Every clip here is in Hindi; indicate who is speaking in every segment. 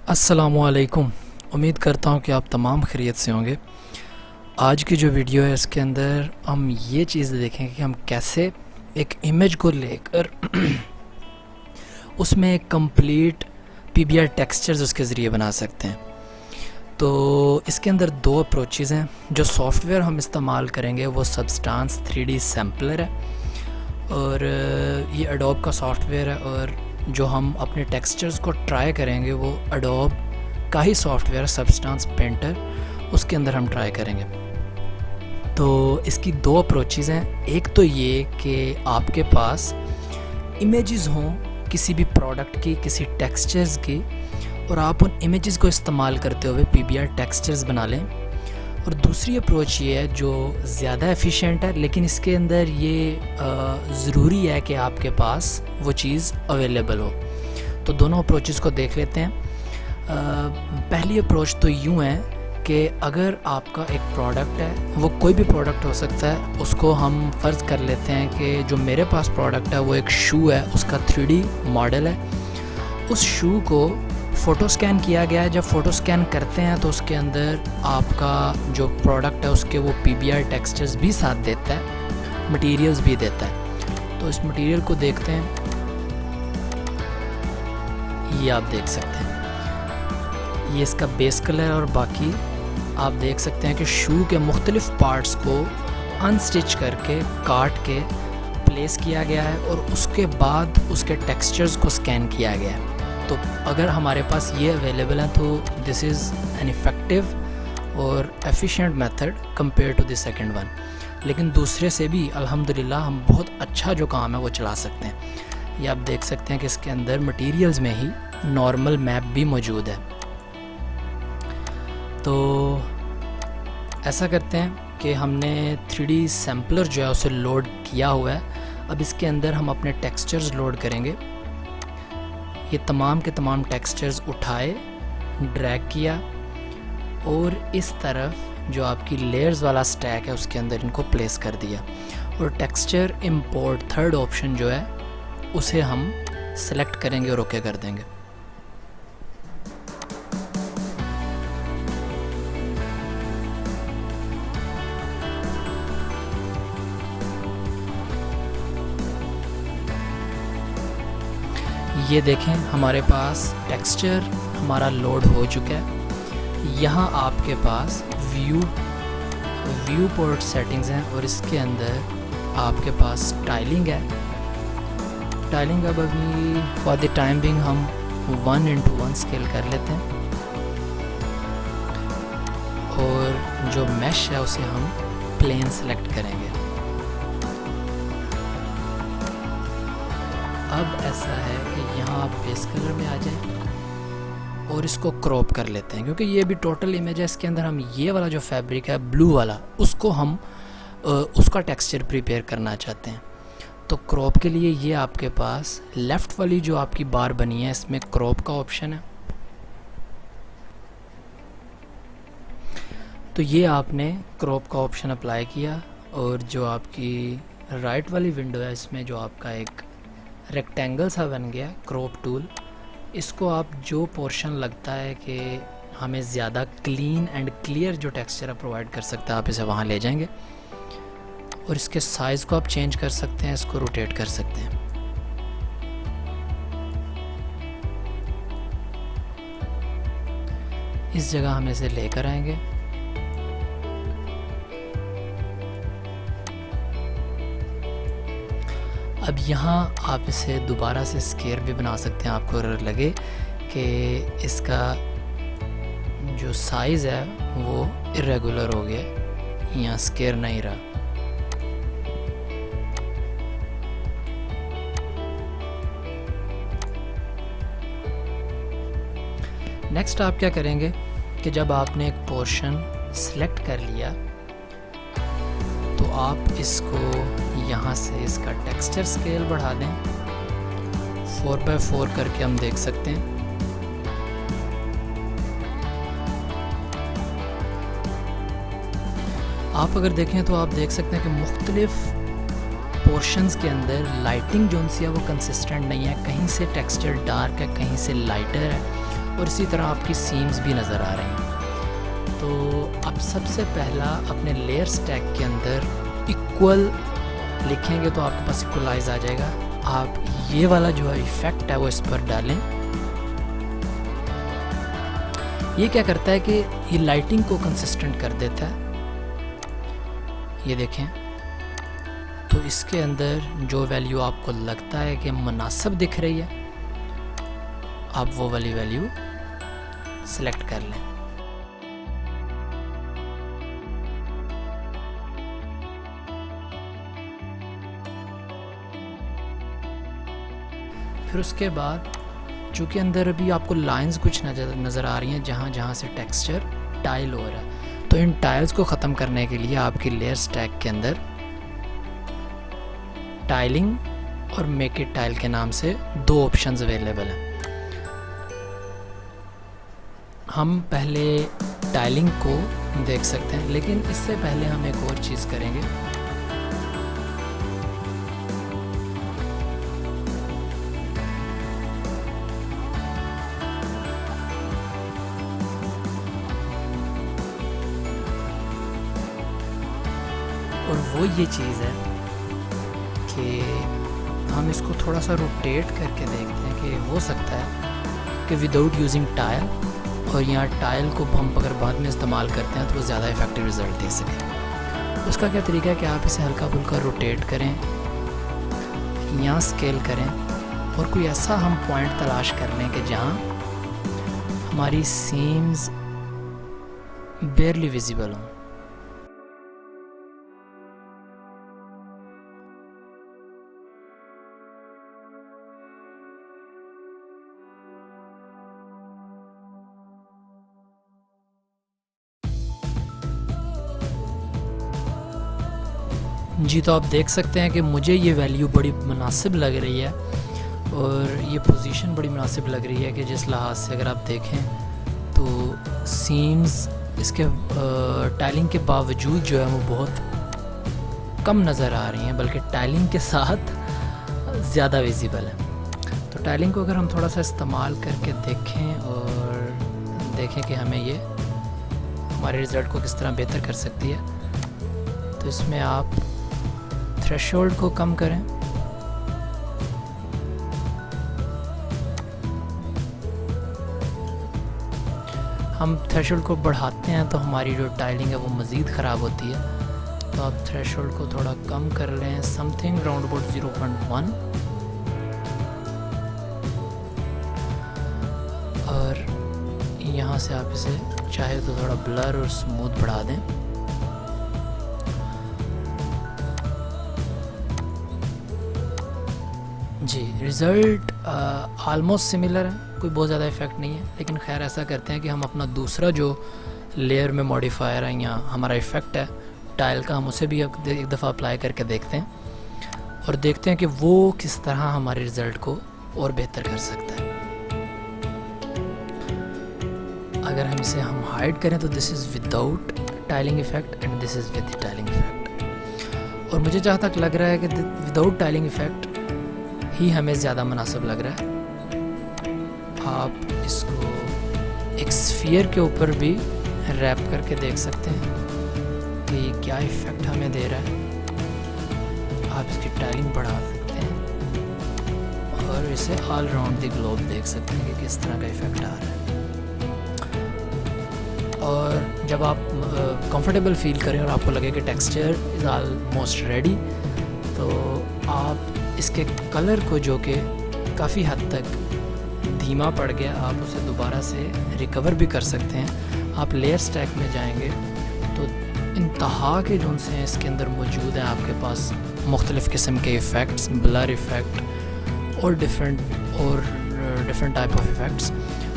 Speaker 1: अस्सलामुअलैकुम। उम्मीद करता हूँ कि आप तमाम खैरियत से होंगे। आज की जो वीडियो है इसके अंदर हम ये चीज़ देखेंगे कि हम कैसे एक इमेज को लेकर उसमें एक कंप्लीट पीबीआर टेक्सचर्स उसके ज़रिए बना सकते हैं। तो इसके अंदर दो अप्रोचेज़ हैं। जो सॉफ्टवेयर हम इस्तेमाल करेंगे वो सबस्टांस 3D सैम्पलर है और ये एडोब का सॉफ्टवेयर है, और जो हम अपने टेक्सचर्स को ट्राई करेंगे वो एडोब का ही सॉफ्टवेयर सबस्टांस पेंटर, उसके अंदर हम ट्राई करेंगे। तो इसकी दो अप्रोचेज़ हैं। एक तो ये कि आपके पास इमेजेस हों किसी भी प्रोडक्ट की, किसी टेक्सचर्स की, और आप उन इमेजेस को इस्तेमाल करते हुए पीबीआर टेक्सचर्स बना लें। और दूसरी अप्रोच ये है जो ज़्यादा एफिशिएंट है, लेकिन इसके अंदर ये ज़रूरी है कि आपके पास वो चीज़ अवेलेबल हो। तो दोनों अप्रोचेस को देख लेते हैं। पहली अप्रोच तो यूँ है कि अगर आपका एक प्रोडक्ट है, वो कोई भी प्रोडक्ट हो सकता है, उसको हम फ़र्ज़ कर लेते हैं कि जो मेरे पास प्रोडक्ट है वो एक शू है, उसका 3D मॉडल है। उस शू को फ़ोटो स्कैन किया गया है। जब फ़ोटो स्कैन करते हैं तो उसके अंदर आपका जो प्रोडक्ट है उसके वो पीबीआर टेक्सचर्स भी साथ देता है, मटेरियल्स भी देता है। तो इस मटेरियल को देखते हैं, ये आप देख सकते हैं, ये इसका बेस कलर है। और बाकी आप देख सकते हैं कि शू के मुख्तलिफ़ पार्ट्स को अनस्टिच करके, काट के प्लेस किया गया है और उसके बाद उसके टेक्सचर्स को स्कैन किया गया है। तो अगर हमारे पास ये अवेलेबल है तो दिस इज़ एन इफ़ेक्टिव और efficient method compare to the second one. लेकिन दूसरे से भी अल्हम्दुलिल्लाह हम बहुत अच्छा जो काम है वो चला सकते हैं। ये आप देख सकते हैं कि इसके अंदर मटेरियल्स में ही नॉर्मल मैप भी मौजूद है। तो ऐसा करते हैं कि हमने 3D सैम्पलर जो है उसे लोड किया हुआ है। अब इसके अंदर हम अपने टेक्सचर्स लोड करेंगे। ये तमाम के तमाम टेक्सचर्स उठाए, ड्रैग किया और इस तरफ जो आपकी लेयर्स वाला स्टैक है उसके अंदर इनको प्लेस कर दिया। और टेक्सचर इंपोर्ट थर्ड ऑप्शन जो है उसे हम सेलेक्ट करेंगे और ओके कर देंगे। ये देखें, हमारे पास टेक्सचर हमारा लोड हो चुका है। यहाँ आपके पास व्यू पोर्ट सेटिंग्स हैं और इसके अंदर आपके पास स्टाइलिंग है। स्टाइलिंग अब अभी फॉर द टाइम बिंग हम 1:1 स्केल कर लेते हैं और जो मैश है उसे हम प्लेन सेलेक्ट करेंगे। अब ऐसा है कि यहाँ आप बेस कलर में आ जाएं और इसको क्रॉप कर लेते हैं, क्योंकि ये भी टोटल इमेज है। इसके अंदर हम ये वाला जो फैब्रिक है ब्लू वाला, उसको हम उसका टेक्सचर प्रिपेयर करना चाहते हैं। तो क्रॉप के लिए ये आपके पास लेफ़्ट वाली जो आपकी बार बनी है इसमें क्रॉप का ऑप्शन है। तो ये आपने क्रॉप का ऑप्शन अप्लाई किया और जो आपकी राइट वाली विंडो है इसमें जो आपका एक रेक्टेंगल सा बन गया क्रॉप टूल, इसको आप जो पोर्शन लगता है कि हमें ज़्यादा क्लीन एंड क्लियर जो टेक्सचर है प्रोवाइड कर सकता है, आप इसे वहाँ ले जाएंगे और इसके साइज़ को आप चेंज कर सकते हैं, इसको रोटेट कर सकते हैं। इस जगह हम इसे लेकर आएंगे। अब यहाँ आप इसे दोबारा से स्केयर भी बना सकते हैं। आपको अगर लगे कि इसका जो साइज़ है वो इरेगुलर हो गया, यहाँ स्केयर नहीं रहा। नेक्स्ट आप क्या करेंगे कि जब आपने एक पोर्शन सेलेक्ट कर लिया तो आप इसको यहाँ से इसका टेक्सचर स्केल बढ़ा दें। 4x4 करके हम देख सकते हैं। आप अगर देखें तो आप देख सकते हैं कि मुख्तलिफ पोर्शंस के अंदर लाइटिंग जो सी है वो कंसिस्टेंट नहीं है। कहीं से टेक्सचर डार्क है, कहीं से लाइटर है और इसी तरह आपकी सीम्स भी नज़र आ रही हैं। तो अब सबसे पहला अपने लेयर स्टैक के अंदर इक्वल लिखेंगे तो आपके पास इक्वलाइज आ जाएगा। आप ये वाला जो है इफ़ेक्ट है वो इस पर डालें। ये क्या करता है कि ये लाइटिंग को कंसिस्टेंट कर देता है। ये देखें, तो इसके अंदर जो वैल्यू आपको लगता है कि मुनासिब दिख रही है, आप वो वाली वैल्यू सेलेक्ट कर लें। फिर उसके बाद चूँकि अंदर अभी आपको लाइंस कुछ नज़र आ रही हैं जहाँ जहाँ से टेक्सचर टाइल हो रहा है, तो इन टाइल्स को ख़त्म करने के लिए आपकी लेयर स्टैक के अंदर टाइलिंग और मेक इट टाइल के नाम से दो ऑप्शंस अवेलेबल हैं। हम पहले टाइलिंग को देख सकते हैं, लेकिन इससे पहले हम एक और चीज़ करेंगे। और वो ये चीज़ है कि हम इसको थोड़ा सा रोटेट करके देखते हैं कि हो सकता है कि विदाउट यूजिंग टाइल, और यहाँ टाइल को हम अगर बाद में इस्तेमाल करते हैं तो वो ज़्यादा इफेक्टिव रिज़ल्ट दे सकें। उसका क्या तरीका है कि आप इसे हल्का फुल्का रोटेट करें, यहाँ स्केल करें, और कोई ऐसा हम पॉइंट तलाश कर लें कि जहाँ हमारी सीम्स बेयरली विजिबल हों। जी, तो आप देख सकते हैं कि मुझे ये वैल्यू बड़ी मुनासिब लग रही है और ये पोजीशन बड़ी मुनासिब लग रही है कि जिस लिहाज से अगर आप देखें तो सीम्स इसके टाइलिंग के बावजूद जो है वो बहुत कम नज़र आ रही हैं, बल्कि टाइलिंग के साथ ज़्यादा विजिबल है। तो टाइलिंग को अगर हम थोड़ा सा इस्तेमाल करके देखें और देखें कि हमें ये हमारे रिज़ल्ट को किस तरह बेहतर कर सकती है, तो इसमें आप थ्रेशोल्ड को कम करें, हम थ्रेशोल्ड को बढ़ाते हैं तो हमारी जो टाइलिंग है वो मज़ीद ख़राब होती है। तो आप थ्रेशोल्ड को थोड़ा कम कर लें, समथिंग राउंड अबाउट 0.1, और यहाँ से आप इसे चाहे तो थोड़ा ब्लर और स्मूथ बढ़ा दें। जी, रिज़ल्ट आलमोस्ट सिमिलर है, कोई बहुत ज़्यादा इफ़ेक्ट नहीं है, लेकिन खैर ऐसा करते हैं कि हम अपना दूसरा जो लेयर में मॉडिफायर है या हमारा इफ़ेक्ट है टाइल का, हम उसे भी एक दफ़ा अप्लाई करके देखते हैं और देखते हैं कि वो किस तरह हमारे रिज़ल्ट को और बेहतर कर सकता है। अगर हम इसे हाइड करें तो this is without tiling effect and this is with tiling effect, और मुझे जहाँ तक लग रहा है कि विदाउट टाइलिंग इफ़ेक्ट ही हमें ज़्यादा मुनासिब लग रहा है। आप इसको एक स्फीयर के ऊपर भी रैप करके देख सकते हैं कि क्या इफ़ेक्ट हमें दे रहा है। आप इसकी टाइलिंग बढ़ा सकते हैं और इसे ऑल राउंड द ग्लोब देख सकते हैं कि किस तरह का इफ़ेक्ट आ रहा है। और जब आप कंफर्टेबल फील करें और आपको लगे कि टेक्सचर इज़ ऑलमोस्ट रेडी, तो आप इसके कलर को, जो कि काफ़ी हद तक धीमा पड़ गया, आप उसे दोबारा से रिकवर भी कर सकते हैं। आप लेयर स्टैक में जाएंगे तो इंतहा के जो से इसके अंदर मौजूद हैं आपके पास मुख्तलिफ़ किस्म के इफ़ेक्ट्स, ब्लर इफ़ेक्ट और डिफरेंट टाइप ऑफ इफ़ेक्ट्स।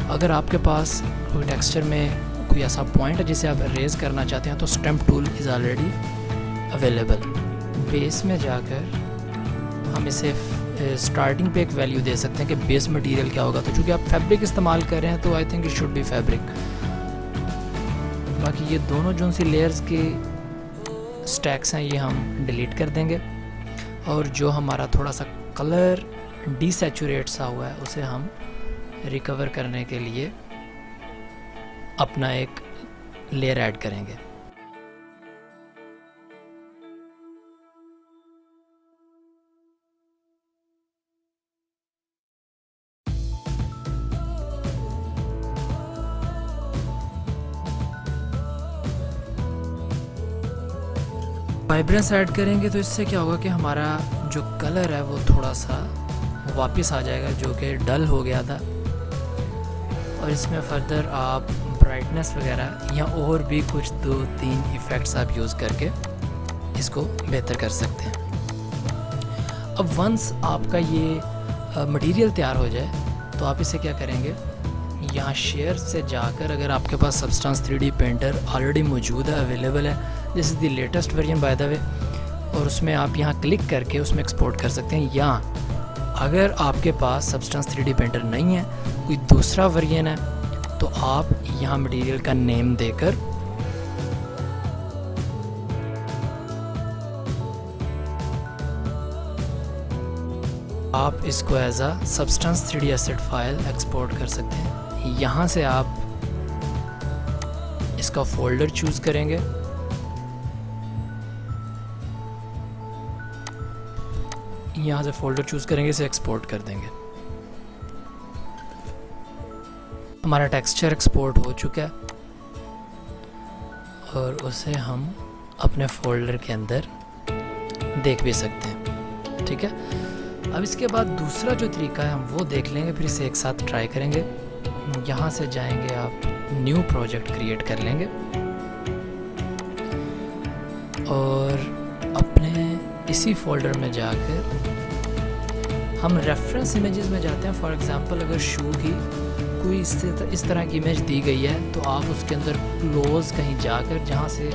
Speaker 1: अगर आपके पास कोई टेक्सचर में कोई ऐसा पॉइंट है जिसे आप रेज़ करना चाहते हैं तो stamp tool is already available. Base में जाकर हम इसे स्टार्टिंग पे एक वैल्यू दे सकते हैं कि बेस मटेरियल क्या होगा। तो चूँकि आप फैब्रिक इस्तेमाल कर रहे हैं तो I think it should be fabric. बाकी ये दोनों जो सी लेयर्स के स्टैक्स हैं ये हम डिलीट कर देंगे, और जो हमारा थोड़ा सा कलर डिसैचुरेट सा हुआ है उसे हम रिकवर करने के लिए अपना एक लेयर ऐड करेंगे। वाइब्रेंस ऐड करेंगे तो इससे क्या होगा कि हमारा जो कलर है वो थोड़ा सा वापस आ जाएगा, जो कि डल हो गया था। और इसमें फर्दर आप ब्राइटनेस वगैरह या और भी कुछ 2-3 इफ़ेक्ट्स आप यूज़ करके इसको बेहतर कर सकते हैं। अब वंस आपका ये मटेरियल तैयार हो जाए तो आप इसे क्या करेंगे, यहाँ शेयर से जाकर, अगर आपके पास सबस्टांस 3D पेंटर ऑलरेडी मौजूद है, अवेलेबल है, this is the latest version by the way, और उसमें आप यहाँ क्लिक करके उसमें एक्सपोर्ट कर सकते हैं। या अगर आपके पास सबस्टांस 3D पेंटर नहीं है, कोई दूसरा वर्जन है, तो आप यहाँ मटेरियल का नेम देकर आप इसको as a substance 3D asset file export कर सकते हैं। यहाँ से आप इसका फोल्डर चूज़ करेंगे, यहाँ से फोल्डर चूज़ करेंगे, इसे एक्सपोर्ट कर देंगे। हमारा टेक्सचर एक्सपोर्ट हो चुका है और उसे हम अपने फोल्डर के अंदर देख भी सकते हैं। ठीक है, अब इसके बाद दूसरा जो तरीका है हम वो देख लेंगे, फिर इसे एक साथ ट्राई करेंगे। यहाँ से जाएंगे, आप न्यू प्रोजेक्ट क्रिएट कर लेंगे और अपने इसी फोल्डर में जाकर हम रेफरेंस इमेजेस में जाते हैं। फॉर एग्जांपल अगर शू की कोई इस तरह की इमेज दी गई है तो आप उसके अंदर क्लोज कहीं जाकर, जहाँ से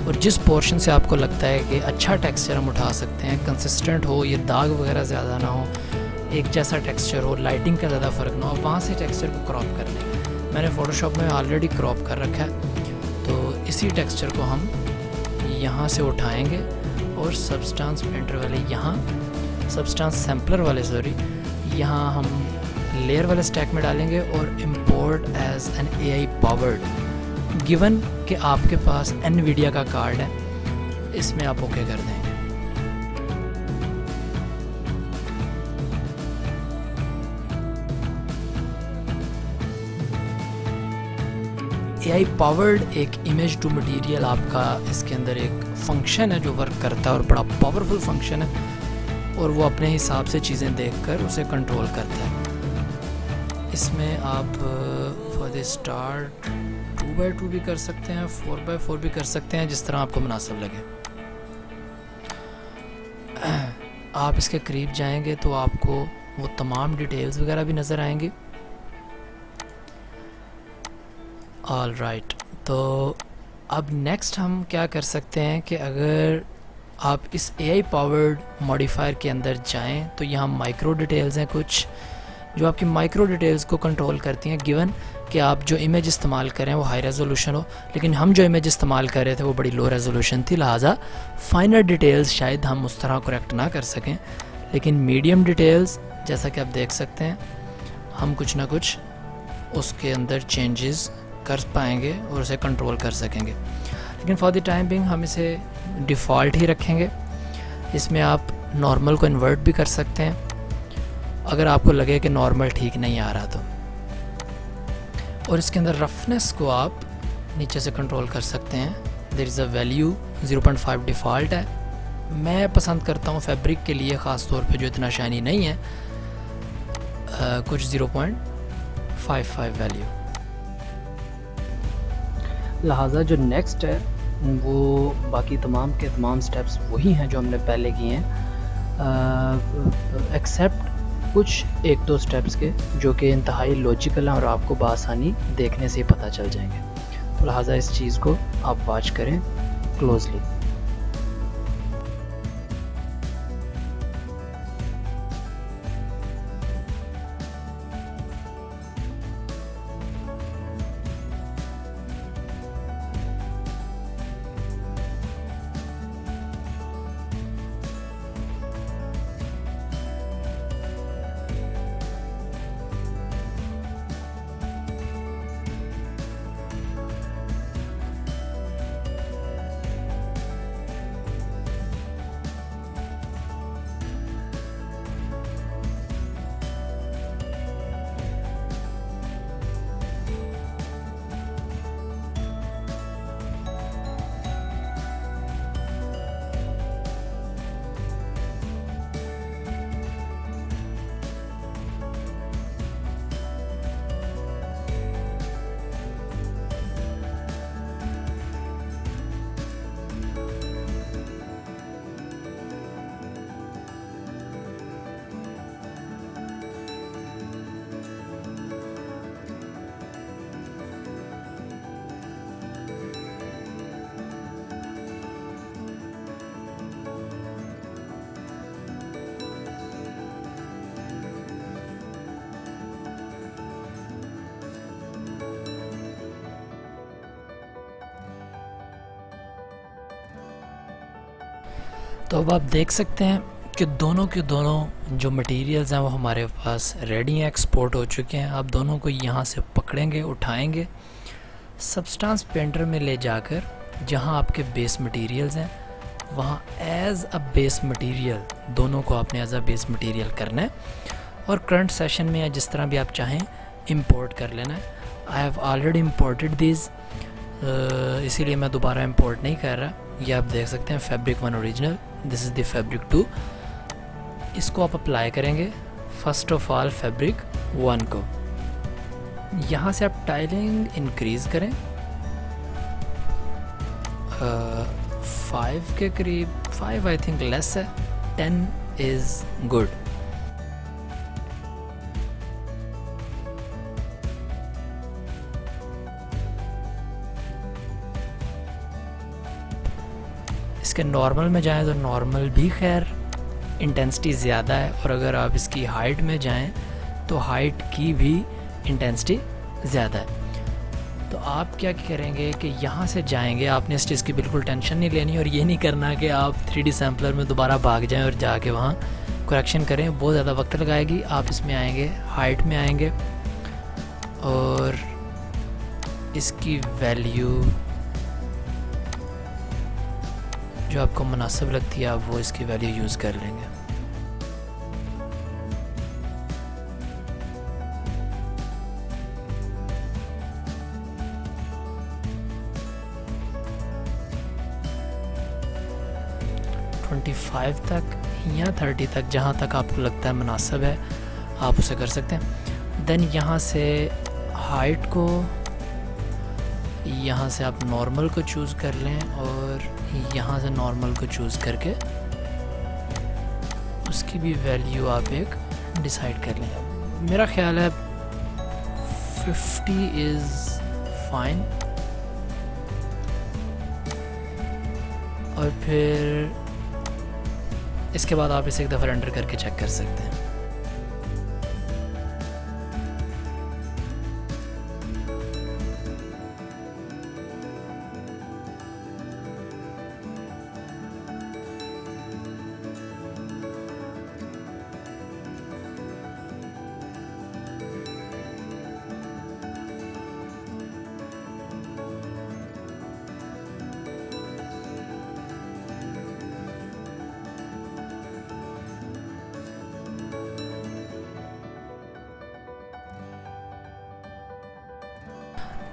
Speaker 1: और जिस पोर्शन से आपको लगता है कि अच्छा टेक्सचर हम उठा सकते हैं, कंसिस्टेंट हो, ये दाग वगैरह ज़्यादा ना हो, एक जैसा टेक्सचर हो, लाइटिंग का ज़्यादा फ़र्क ना हो, वहाँ से टेक्सचर को क्रॉप कर लें। मैंने फ़ोटोशॉप में ऑलरेडी क्रॉप कर रखा है, तो इसी टेक्सचर को हम यहाँ से उठाएंगे और सबस्टांस पेंटर वाले, यहाँ सबस्टांस सैम्पलर वाले यहाँ हम लेयर वाले स्टैक में डालेंगे और import as an AI powered, given कि आपके पास NVIDIA का कार्ड है, इसमें आप ओके कर देंगे। AI पावर्ड एक इमेज टू मटेरियल आपका इसके अंदर एक फंक्शन है जो वर्क करता है और बड़ा पावरफुल फंक्शन है, और वो अपने हिसाब से चीज़ें देखकर उसे कंट्रोल करता है। इसमें आप फॉर द स्टार्ट 2x2 भी कर सकते हैं, 4x4 भी कर सकते हैं, जिस तरह आपको मुनासिब लगे। आप इसके करीब जाएंगे तो आपको वो तमाम डिटेल्स वगैरह भी नज़र आएंगे। ऑल राइट, तो अब नेक्स्ट हम क्या कर सकते हैं कि अगर आप इस AI पावर्ड मॉडिफायर के अंदर जाएं तो यहाँ माइक्रो डिटेल्स हैं कुछ जो आपकी माइक्रो डिटेल्स को कंट्रोल करती हैं, गिवन कि आप जो इमेज इस्तेमाल करें वो हाई रेजोल्यूशन हो, लेकिन हम जो इमेज इस्तेमाल कर रहे थे वो बड़ी लो रेजोल्यूशन थी, लिहाजा फाइनर डिटेल्स शायद हम उस तरह करेक्ट ना कर सकें, लेकिन मीडियम डिटेल्स जैसा कि आप देख सकते हैं हम कुछ ना कुछ उसके अंदर चेंजेस कर पाएंगे और उसे कंट्रोल कर सकेंगे। लेकिन फॉर द टाइम बिंग हम इसे डिफ़ॉल्ट ही रखेंगे। इसमें आप नॉर्मल को इन्वर्ट भी कर सकते हैं अगर आपको लगे कि नॉर्मल ठीक नहीं आ रहा तो, और इसके अंदर रफनेस को आप नीचे से कंट्रोल कर सकते हैं। There is a value 0.5 default है, मैं पसंद करता हूँ फैब्रिक के लिए ख़ास तौर पे जो इतना शाइनी नहीं है, कुछ 0.55 वैल्यू। लिहाजा जो नेक्स्ट है वो बाकी तमाम के तमाम स्टेप्स वही हैं जो हमने पहले किए हैं, एक्सेप्ट कुछ 1-2 स्टेप्स के जो कि इंतहाई लॉजिकल हैं और आपको बआसानी देखने से ही पता चल जाएंगे। तो लिहाजा इस चीज़ को आप वॉच करें क्लोजली। तो अब आप देख सकते हैं कि दोनों के दोनों जो मटेरियल्स हैं वो हमारे पास रेडी हैं, एक्सपोर्ट हो चुके हैं। आप दोनों को यहाँ से पकड़ेंगे, उठाएंगे, सबस्टांस पेंटर में ले जाकर जहाँ आपके बेस मटेरियल्स हैं वहाँ एज अ बेस मटेरियल दोनों को आपने एज अ बेस मटेरियल करना है और करंट सेशन में या जिस तरह भी आप चाहें इंपोर्ट कर लेना है। I have already imported this, इसीलिए मैं दोबारा इंपोर्ट नहीं कर रहा। ये आप देख सकते हैं fabric 1 original, this is the fabric 2। इसको आप अप्लाई करेंगे फर्स्ट ऑफ ऑल फैब्रिक 1 को। यहाँ से आप टाइलिंग इंक्रीज़ करें 5 के करीब, 5 आई थिंक लेस है, 10 इज़ गुड। इसके नॉर्मल में जाएं तो नॉर्मल भी खैर इंटेंसिटी ज़्यादा है, और अगर आप इसकी हाइट में जाएं तो हाइट की भी इंटेंसिटी ज़्यादा है। तो आप क्या करेंगे कि यहाँ से जाएंगे, आपने इस चीज़ की बिल्कुल टेंशन नहीं लेनी और ये नहीं करना कि आप 3D सैम्पलर में दोबारा भाग जाएं और जाके वहाँ करेक्शन करें, बहुत ज़्यादा वक्त लगाएगी। आप इसमें आएंगे, हाइट में आएंगे और इसकी वैल्यू जो आपको मुनासिब लगती है आप वो इसकी वैल्यू यूज़ कर लेंगे। (25) तक या 30 तक, जहाँ तक आपको लगता है मुनासिब है आप उसे कर सकते हैं। देन यहाँ से हाइट को, यहाँ से आप नॉर्मल को चूज़ कर लें और यहाँ से नॉर्मल को चूज़ करके उसकी भी वैल्यू आप एक डिसाइड कर लें। मेरा ख्याल है 50 इज़ फाइन। और फिर इसके बाद आप इसे एक दफ़ा रेंडर करके चेक कर सकते हैं।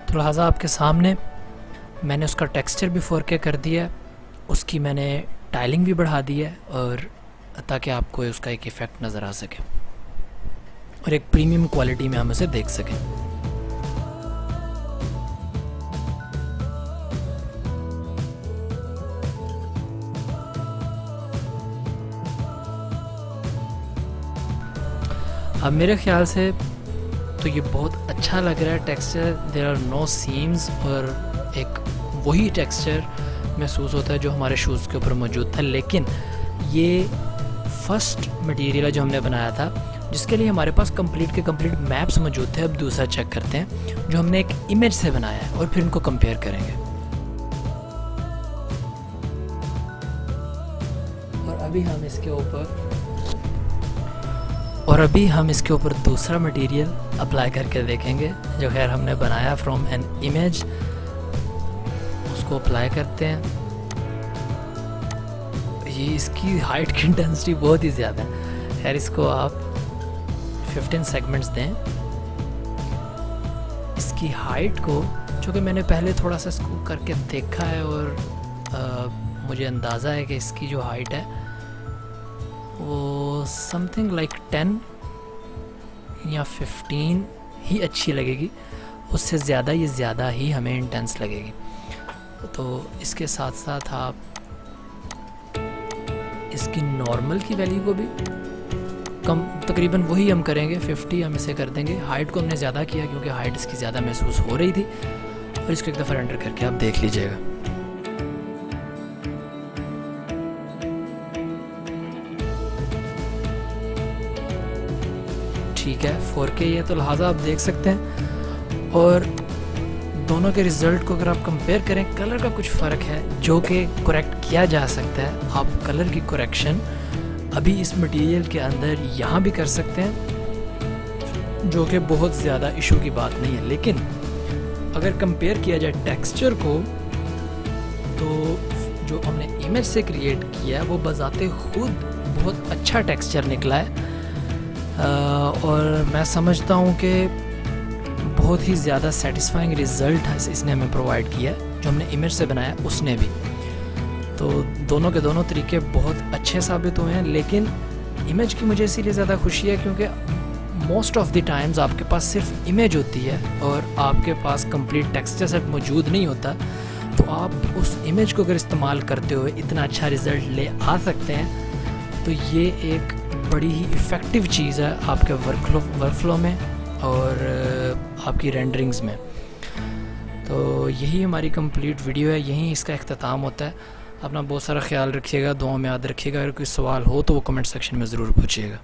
Speaker 1: तो लिहाजा आपके सामने मैंने उसका टेक्सचर भी 4K कर दिया है, उसकी मैंने टाइलिंग भी बढ़ा दी है, और ताकि आपको उसका एक इफ़ेक्ट नज़र आ सके और एक प्रीमियम क्वालिटी में हम उसे देख सकें। अब मेरे ख्याल से तो ये बहुत अच्छा लग रहा है texture, there are no seams, और एक वही टेक्सचर महसूस होता है जो हमारे शूज़ के ऊपर मौजूद था। लेकिन ये फर्स्ट मटेरियल है जो हमने बनाया था, जिसके लिए हमारे पास कंप्लीट के कंप्लीट मैप्स मौजूद थे। अब दूसरा चेक करते हैं जो हमने एक इमेज से बनाया है और फिर इनको कंपेयर करेंगे। और अभी हम इसके ऊपर दूसरा मटेरियल अप्लाई करके देखेंगे, जो खैर हमने बनाया फ्रॉम एन इमेज। उसको अप्लाई करते हैं। ये इसकी हाइट की इंटेंसिटी बहुत ही ज़्यादा है। खैर इसको आप 15 सेगमेंट्स दें। इसकी हाइट को, चूँकि मैंने पहले थोड़ा सा इसको करके देखा है और मुझे अंदाज़ा है कि इसकी जो हाइट है वो समथिंग लाइक 10 या 15 ही अच्छी लगेगी, उससे ज़्यादा ये ज़्यादा ही हमें इंटेंस लगेगी। तो इसके साथ साथ आप इसकी नॉर्मल की वैल्यू को भी कम, तकरीबन वही हम करेंगे, 50 हम इसे कर देंगे। हाइट को हमने ज़्यादा किया क्योंकि हाइट इसकी ज़्यादा महसूस हो रही थी। और इसको एक दफ़ा रेंडर करके आप देख लीजिएगा। ठीक है, 4K है, तो लिहाजा आप देख सकते हैं। और दोनों के रिज़ल्ट को अगर आप कंपेयर करें, कलर का कुछ फ़र्क है जो कि करेक्ट किया जा सकता है। आप कलर की करेक्शन अभी इस मटेरियल के अंदर यहाँ भी कर सकते हैं, जो कि बहुत ज़्यादा इशू की बात नहीं है। लेकिन अगर कंपेयर किया जाए टेक्सचर को, तो जो हमने इमेज से क्रिएट किया है वो बजाते खुद बहुत अच्छा टेक्सचर निकला है। और मैं समझता हूँ कि बहुत ही ज़्यादा सेटिस्फाइंग रिज़ल्ट इसने हमें प्रोवाइड किया है, जो हमने इमेज से बनाया उसने भी। तो दोनों के दोनों तरीके बहुत अच्छे साबित हुए हैं। लेकिन इमेज की मुझे इसीलिए ज़्यादा खुशी है क्योंकि मोस्ट ऑफ द टाइम्स आपके पास सिर्फ इमेज होती है और आपके पास कंप्लीट टेक्सचर सेट मौजूद नहीं होता। तो आप उस इमेज को अगर इस्तेमाल करते हुए इतना अच्छा रिज़ल्ट ले आ सकते हैं, तो ये एक बड़ी ही इफ़ेक्टिव चीज़ है आपके वर्कफ्लो में और आपकी रेंडरिंग्स में। तो यही हमारी कंप्लीट वीडियो है, यहीं इसका इख्तिताम होता है। अपना बहुत सारा ख्याल रखिएगा, दुआ में याद रखिएगा। अगर कोई सवाल हो तो वो कमेंट सेक्शन में ज़रूर पूछिएगा।